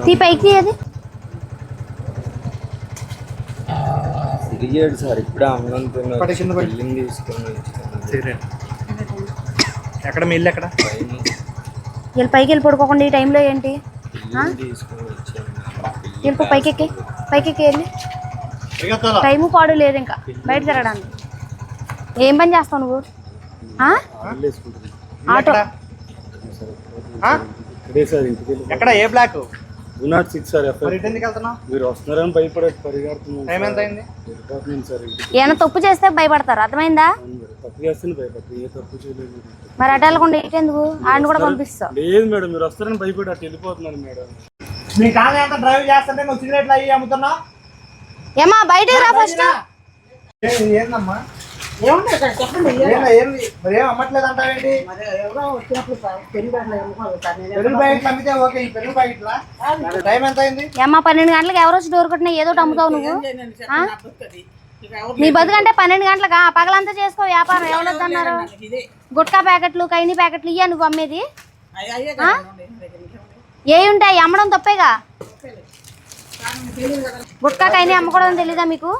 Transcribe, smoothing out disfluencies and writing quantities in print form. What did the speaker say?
తీ పైకి అది తిరిగాడు సార్ ఇప్పుడే అన్నం వెళ్ళింది తీసుకొని ఎక్కడ మీ ఇల్లు ఎక్కడ వీళ్ళు పైకి వెళ్ళి పడుకోకుండా ఈ టైంలో ఏంటి వెళ్ళిపో పైకి వెళ్ళి టైము పాడు లేదు ఇంకా బయట తిరగడానికి ఏం పని చేస్తావు నువ్వు ఆటో ఎక్కడ ఏ బ్లాక్ మీరు వస్తున్నారని భయపడే పరిగెడుతున్నాను సార్. ఏమైనా తప్పు చేస్తే భయపడతారు అర్థమైందా? తప్పు చేస్తే భయపడతారు ఏ తప్పు చేయలేదు మరి అటు వెళ్ళకుండా ఇటెందుకు ఆయన కూడా పంపిస్తావు? లేదు మేడం మీరు వస్తారని భయపడి అటు వెళ్ళిపోతున్నాను మేడం. మీ కాదు ఎంత డ్రైవ్ చేస్తుంటే నువ్వు సిగరెట్లు అయ్యి అమ్ముతున్నా ఏమా బయటకు రా ఫస్ట్. ఏందమ్మా ఏం అమ్మట్లేదు అంటావేంటి? పెరుగు ప్యాకెట్లు అమ్మితే ఓకే, ఈ పెరుగు ప్యాకెట్లా టైం ఎంత అయింది? ఏమ్మా 12 గంటలకు ఎవరు వచ్చి డోర్ కొట్టినా ఏదో అమ్ముతావు నువ్వు. నీ బతుకంటే 12 గంటలకు పగలంతా చేసుకో వ్యాపారం. ఎవరు అన్నారు? గుట్కా ప్యాకెట్లు కైని ప్యాకెట్లు ఇయ్యా నువ్వు అమ్మేది? ఏ ఉంటాయి అమ్మడం తప్పేగా. గుట్కా కైని అమ్మకూడదని తెలీదా మీకు?